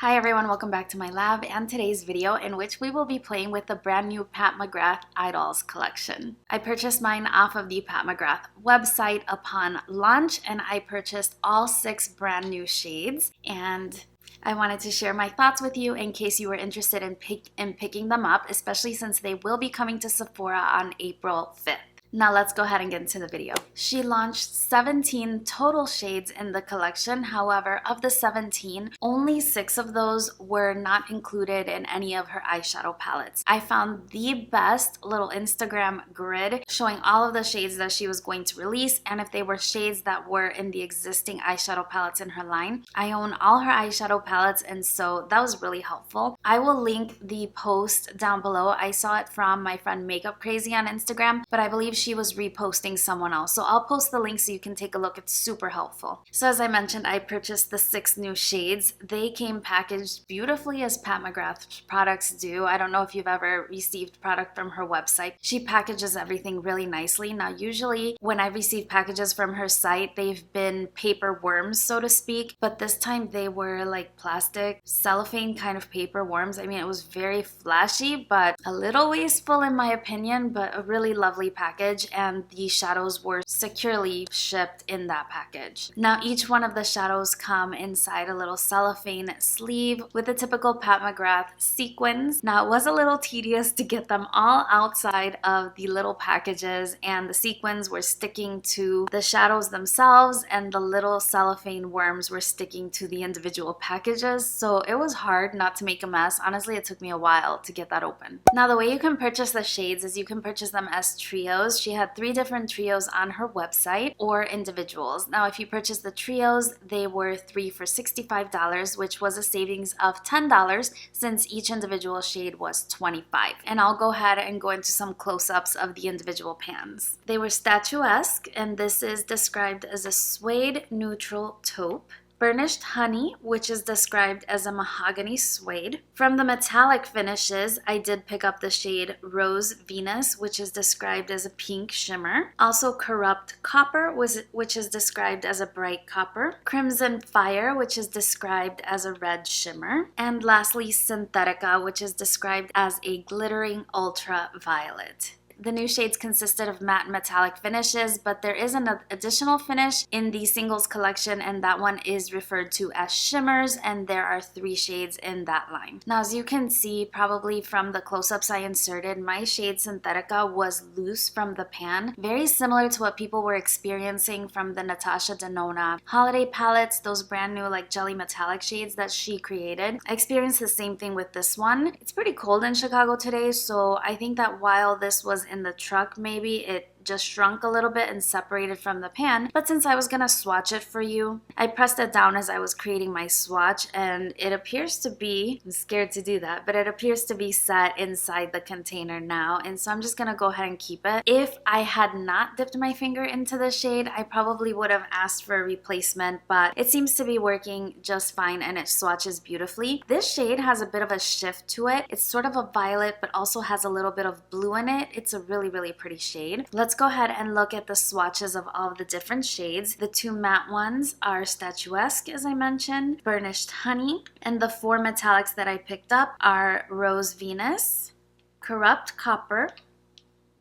Hi everyone, welcome back to my lab and today's video in which we will be playing with the brand new Pat McGrath Eyedols collection. I purchased mine off of the Pat McGrath website upon launch and I purchased all 6 brand new shades, and I wanted to share my thoughts with you in case you were interested in picking them up, especially since they will be coming to Sephora on April 5th. Now let's go ahead and get into the video. She launched 17 total shades in the collection. However, of the 17, only 6 of those were not included in any of her eyeshadow palettes. I found the best little Instagram grid showing all of the shades that she was going to release, and if they were shades that were in the existing eyeshadow palettes in her line. I own all her eyeshadow palettes, and so that was really helpful. I will link the post down below. I saw it from my friend Makeup Crazy on Instagram, but I believe she was reposting someone else. So I'll post the link so you can take a look. It's super helpful. So as I mentioned, I purchased the 6 new shades. They came packaged beautifully as Pat McGrath products do. I don't know if you've ever received product from her website. She packages everything really nicely. Now, usually when I receive packages from her site, they've been paper worms, so to speak, but this time they were like plastic, cellophane kind of paper worms. I mean, it was very flashy, but a little wasteful in my opinion, but a really lovely package. And the shadows were securely shipped in that package. Now each one of the shadows come inside a little cellophane sleeve with the typical Pat McGrath sequins. Now it was a little tedious to get them all outside of the little packages, and the sequins were sticking to the shadows themselves and the little cellophane worms were sticking to the individual packages, so it was hard not to make a mess. Honestly, it took me a while to get that open. Now the way you can purchase the shades is you can purchase them as trios. She had 3 different trios on her website, or individuals. Now if you purchase the trios, they were 3 for $65, which was a savings of $10 since each individual shade was $25. And I'll go ahead and go into some close-ups of the individual pans. They were Statuesque, and this is described as a suede neutral taupe. Burnished Honey, which is described as a mahogany suede. From the metallic finishes, I did pick up the shade Rose Venus, which is described as a pink shimmer. Also Krupp Copper, which is described as a bright copper. Crimson Fire, which is described as a red shimmer. And lastly, Synthetica, which is described as a glittering ultraviolet. The new shades consisted of matte and metallic finishes, but there is an additional finish in the singles collection, and that one is referred to as shimmers, and there are 3 shades in that line. Now, as you can see, probably from the close-ups I inserted, my shade Synthetica was loose from the pan, very similar to what people were experiencing from the Natasha Denona holiday palettes, those brand new like jelly metallic shades that she created. I experienced the same thing with this one. It's pretty cold in Chicago today, so I think that while this was in the truck, maybe it just shrunk a little bit and separated from the pan, but since I was gonna swatch it for you, I pressed it down as I was creating my swatch, and it appears to be, I'm scared to do that, but it appears to be set inside the container now, and so I'm just gonna go ahead and keep it. If I had not dipped my finger into the shade, I probably would have asked for a replacement, but it seems to be working just fine and it swatches beautifully. This shade has a bit of a shift to it. It's sort of a violet, but also has a little bit of blue in it. It's a really, really pretty shade. Let's go ahead and look at the swatches of all of the different shades. The 2 matte ones are Statuesque, as I mentioned, Burnished Honey, and the 4 metallics that I picked up are Rose Venus, Krupp Copper,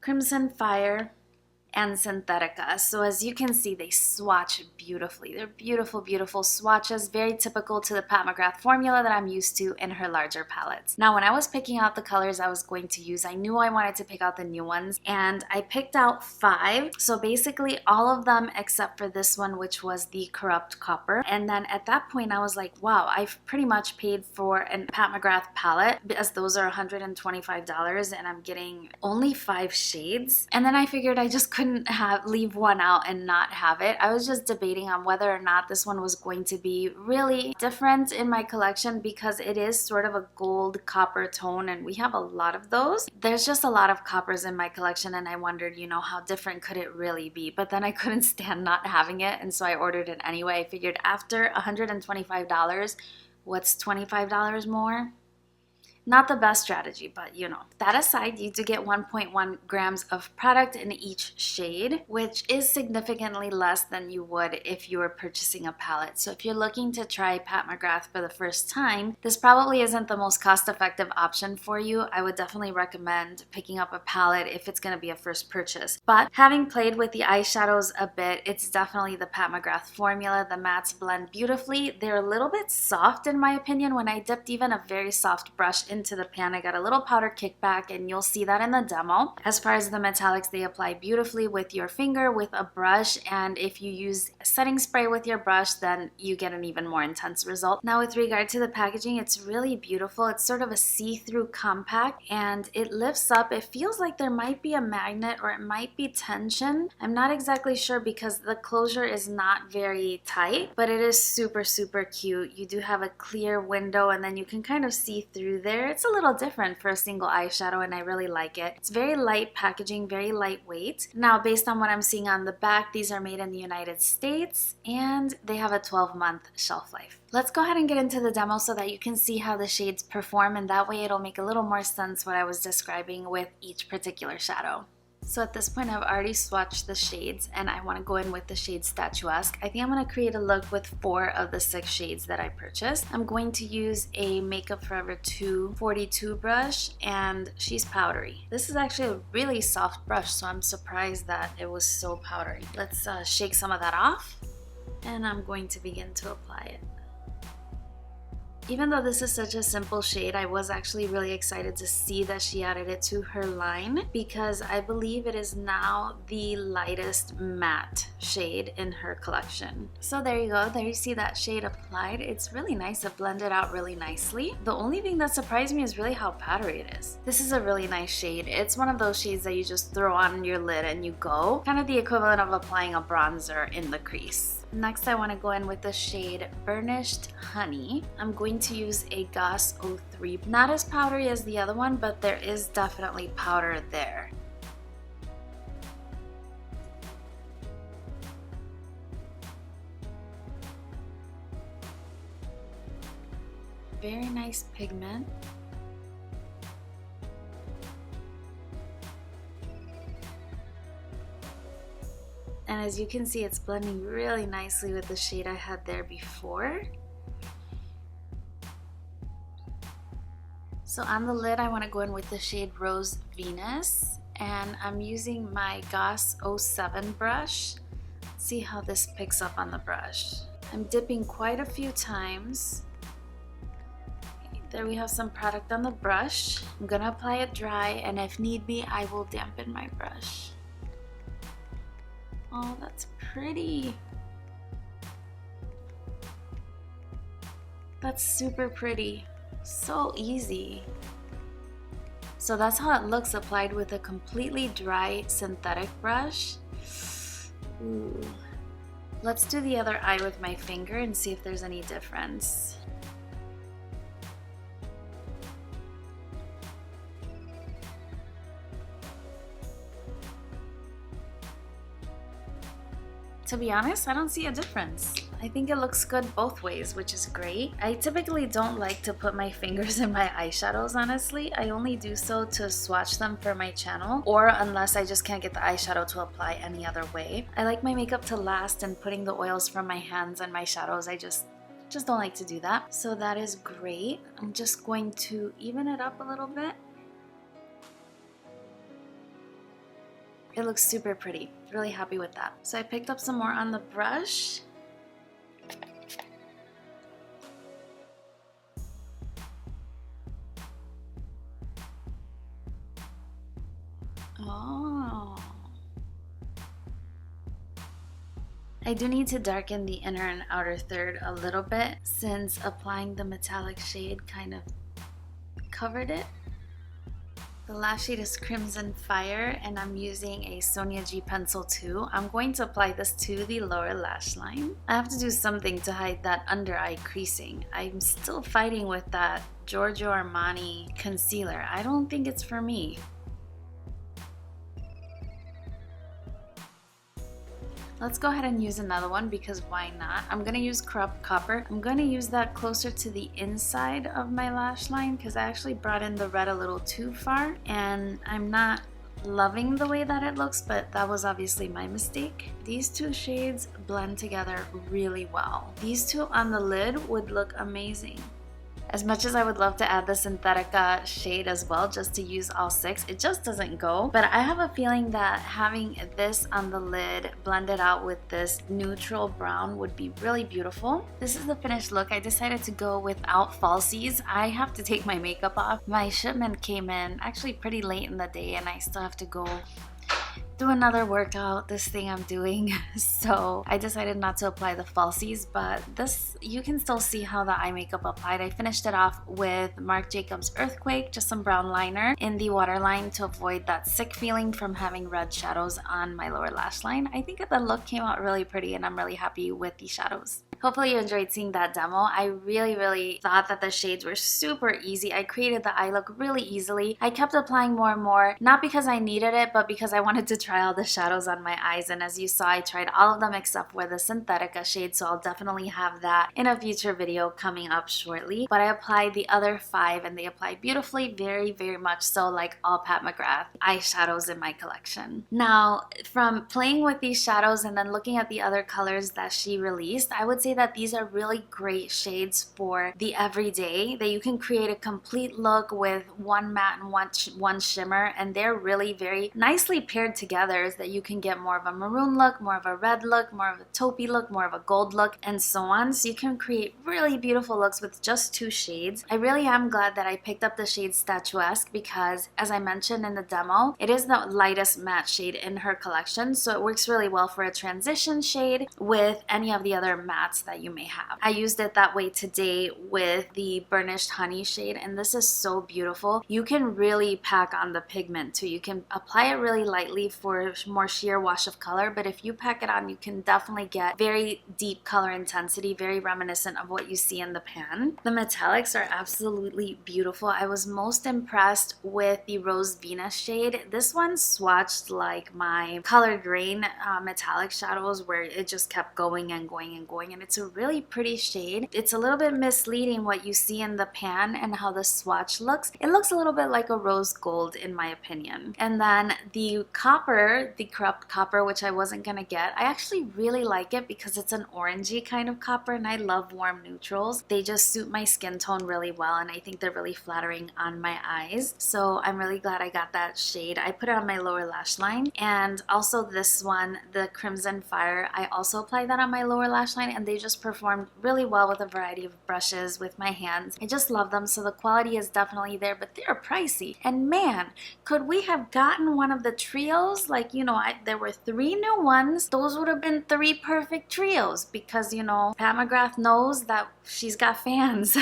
Crimson Fire, and Synthetica. So as you can see, they swatch beautifully. They're beautiful, beautiful swatches, very typical to the Pat McGrath formula that I'm used to in her larger palettes. Now, when I was picking out the colors I was going to use, I knew I wanted to pick out the new ones, and I picked out 5. So basically all of them except for this one, which was the Krupp Copper. And then at that point, I was like, wow, I've pretty much paid for a Pat McGrath palette, as those are $125, and I'm getting only 5 shades. And then I figured I just couldn't leave one out and not have it. I was just debating on whether or not this one was going to be really different in my collection because it is sort of a gold copper tone, and we have a lot of those. There's just a lot of coppers in my collection, and I wondered, you know, how different could it really be? But then I couldn't stand not having it, and so I ordered it anyway. I figured after $125, what's $25 more? Not the best strategy, but you know. That aside, you do get 1.1 grams of product in each shade, which is significantly less than you would if you were purchasing a palette. So if you're looking to try Pat McGrath for the first time, this probably isn't the most cost-effective option for you. I would definitely recommend picking up a palette if it's going to be a first purchase. But having played with the eyeshadows a bit, it's definitely the Pat McGrath formula. The mattes blend beautifully. They're a little bit soft in my opinion. When I dipped even a very soft brush into the pan, I got a little powder kickback, and you'll see that in the demo. As far as the metallics, they apply beautifully with your finger, with a brush, and if you use setting spray with your brush, then you get an even more intense result. Now with regard to the packaging, it's really beautiful. It's sort of a see-through compact, and it lifts up. It feels like there might be a magnet or it might be tension. I'm not exactly sure because the closure is not very tight, but it is super, super cute. You do have a clear window, and then you can kind of see through there. It's a little different for a single eyeshadow, and I really like it. It's very light packaging, very lightweight. Now, based on what I'm seeing on the back, these are made in the United States, and they have a 12-month shelf life. Let's go ahead and get into the demo so that you can see how the shades perform, and that way it'll make a little more sense what I was describing with each particular shadow. So at this point, I've already swatched the shades, and I want to go in with the shade Statuesque. I think I'm going to create a look with 4 of the 6 shades that I purchased. I'm going to use a Makeup Forever 242 brush, and she's powdery. This is actually a really soft brush, so I'm surprised that it was so powdery. Let's shake some of that off, and I'm going to begin to apply it. Even though this is such a simple shade, I was actually really excited to see that she added it to her line because I believe it is now the lightest matte shade in her collection. So there you go. There you see that shade applied. It's really nice. It blended out really nicely. The only thing that surprised me is really how powdery it is. This is a really nice shade. It's one of those shades that you just throw on your lid and you go. Kind of the equivalent of applying a bronzer in the crease. Next, I want to go in with the shade Burnished Honey. I'm going to use a xoxo. Not as powdery as the other one, but there is definitely powder there. Very nice pigment. And as you can see, it's blending really nicely with the shade I had there before. So on the lid, I want to go in with the shade Rose Venus, and I'm using my xoxo brush. Let's see how this picks up on the brush. I'm dipping quite a few times. Okay, there we have some product on the brush. I'm gonna apply it dry, and if need be, I will dampen my brush. Oh, that's pretty. That's super pretty. So easy. So that's how it looks applied with a completely dry synthetic brush. Ooh. Let's do the other eye with my finger and see if there's any difference. To be honest, I don't see a difference. I think it looks good both ways, which is great. I typically don't like to put my fingers in my eyeshadows, honestly. I only do so to swatch them for my channel, or unless I just can't get the eyeshadow to apply any other way. I like my makeup to last, and putting the oils from my hands and my shadows, I just don't like to do that. So that is great. I'm just going to even it up a little bit. It looks super pretty. Really happy with that. So I picked up some more on the brush. Oh. I do need to darken the inner and outer third a little bit since applying the metallic shade kind of covered it. The last shade is Crimson Fire, and I'm using a Sonia G Pencil 2. I'm going to apply this to the lower lash line. I have to do something to hide that under eye creasing. I'm still fighting with that Giorgio Armani concealer. I don't think it's for me. Let's go ahead and use another one because why not? I'm gonna use Krupp Copper. I'm gonna use that closer to the inside of my lash line because I actually brought in the red a little too far and I'm not loving the way that it looks, but that was obviously my mistake. These two shades blend together really well. These two on the lid would look amazing. As much as I would love to add the Synthetica shade as well, just to use all 6, it just doesn't go. But I have a feeling that having this on the lid blended out with this neutral brown would be really beautiful. This is the finished look. I decided to go without falsies. I have to take my makeup off. My shipment came in actually pretty late in the day and I still have to go do another workout, this thing I'm doing. So I decided not to apply the falsies, but this, you can still see how the eye makeup applied. I finished it off with Marc Jacobs Earthquake, just some brown liner in the waterline to avoid that sick feeling from having red shadows on my lower lash line. I think the look came out really pretty and I'm really happy with the shadows. Hopefully you enjoyed seeing that demo. I really thought that the shades were super easy. I created the eye look really easily. I kept applying more and more, not because I needed it, but because I wanted to try all the shadows on my eyes. And as you saw, I tried all of them except for the Synthetica shade, so I'll definitely have that in a future video coming up shortly. But I applied the other 5 and they applied beautifully, very much so like all Pat McGrath eyeshadows in my collection. Now, from playing with these shadows and then looking at the other colors that she released, I would say that these are really great shades for the everyday, that you can create a complete look with one matte and one shimmer, and they're really very nicely paired together, so that you can get more of a maroon look, more of a red look, more of a taupey look, more of a gold look, and so on. So you can create really beautiful looks with just 2 shades. I really am glad that I picked up the shade Statuesque because, as I mentioned in the demo, it is the lightest matte shade in her collection, so it works really well for a transition shade with any of the other mattes that you may have. I used it that way today with the Burnished Honey shade, and this is so beautiful. You can really pack on the pigment too. You can apply it really lightly for more sheer wash of color, but if you pack it on, you can definitely get very deep color intensity, very reminiscent of what you see in the pan. The metallics are absolutely beautiful. I was most impressed with the Rose Venus shade. This one swatched like my colored rain metallic shadows, where it just kept going and going and going, and it's a really pretty shade. It's a little bit misleading what you see in the pan and how the swatch looks. It looks a little bit like a rose gold in my opinion. And then the copper, the Krupp Copper, which I wasn't gonna get, I actually really like it because it's an orangey kind of copper and I love warm neutrals. They just suit my skin tone really well and I think they're really flattering on my eyes. So I'm really glad I got that shade. I put it on my lower lash line, and also this one, the Crimson Fire, I also applied that on my lower lash line and they just performed really well with a variety of brushes with my hands. I just love them, so the quality is definitely there, but they're pricey. And man, could we have gotten one of the trios? Like, you know, there were 3 new ones. Those would have been 3 perfect trios because, you know, Pat McGrath knows that she's got fans.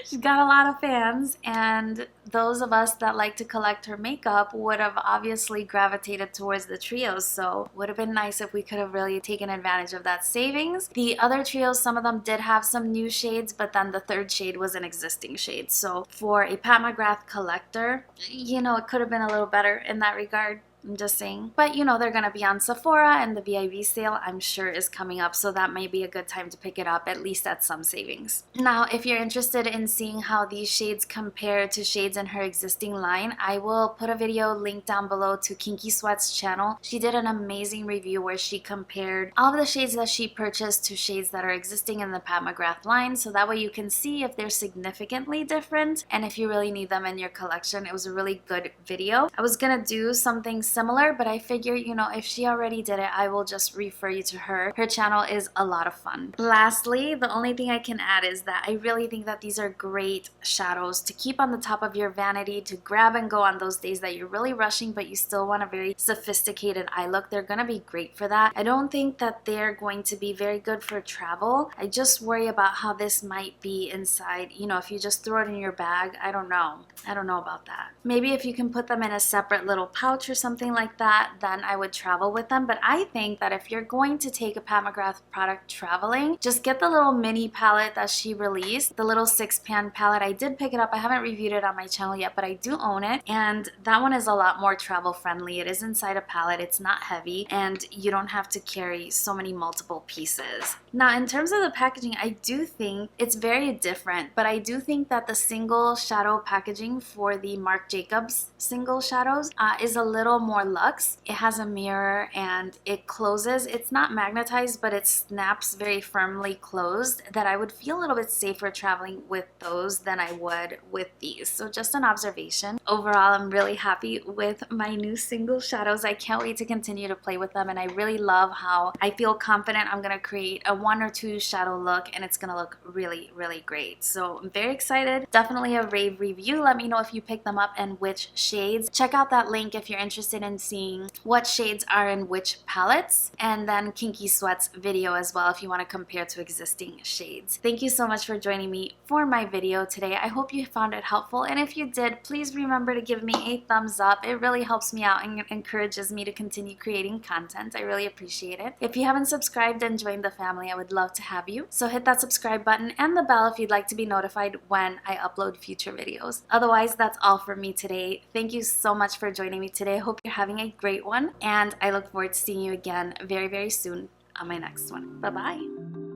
She's got a lot of fans, and those of us that like to collect her makeup would have obviously gravitated towards the trios, so would have been nice if we could have really taken advantage of that savings. The other trios, some of them did have some new shades, but then the 3rd shade was an existing shade. So for a Pat McGrath collector, you know, it could have been a little better in that regard. I'm just saying. But you know, they're gonna be on Sephora, and the VIV sale I'm sure is coming up, so that may be a good time to pick it up, at least at some savings. Now, if you're interested in seeing how these shades compare to shades in her existing line, I will put a video linked down below to Kinky Sweat's channel. She did an amazing review where she compared all of the shades that she purchased to shades that are existing in the Pat McGrath line, so that way you can see if they're significantly different and if you really need them in your collection. It was a really good video. I was gonna do something similar, but I figured, you know, if she already did it, I will just refer you to her. Her channel is a lot of fun. Lastly, the only thing I can add is that I really think that these are great shadows to keep on the top of your vanity, to grab and go on those days that you're really rushing but you still want a very sophisticated eye look. They're gonna be great for that. I don't think that they're going to be very good for travel. I just worry about how this might be inside, you know, if you just throw it in your bag. I don't know about that. Maybe if you can put them in a separate little pouch or something something like that, then I would travel with them. But I think that if you're going to take a Pat McGrath product traveling, just get the little mini palette that she released, the little 6-pan palette. I did pick it up. I haven't reviewed it on my channel yet, but I do own it. And that one is a lot more travel friendly. It is inside a palette. It's not heavy, and you don't have to carry so many multiple pieces. Now, in terms of the packaging, I do think it's very different, but I do think that the single shadow packaging for the Marc Jacobs single shadows is a little more luxe. It has a mirror and it closes. It's not magnetized, but it snaps very firmly closed, that I would feel a little bit safer traveling with those than I would with these. So just an observation. Overall, I'm really happy with my new single shadows. I can't wait to continue to play with them, and I really love how I feel confident I'm gonna create a 1 or 2 shadow look, and it's gonna look really, really great. So I'm very excited. Definitely a rave review. Let me know if you picked them up and which shades. Check out that link if you're interested in seeing what shades are in which palettes, and then Kinky Sweat's video as well if you want to compare to existing shades. Thank you so much for joining me for my video today. I hope you found it helpful, and if you did, please remember to give me a thumbs up. It really helps me out and encourages me to continue creating content. I really appreciate it. If you haven't subscribed and joined the family, I would love to have you. So hit that subscribe button and the bell if you'd like to be notified when I upload future videos. Otherwise, that's all for me today. Thank you so much for joining me today. I hope you're having a great one, and I look forward to seeing you again very, very soon on my next one. Bye-bye.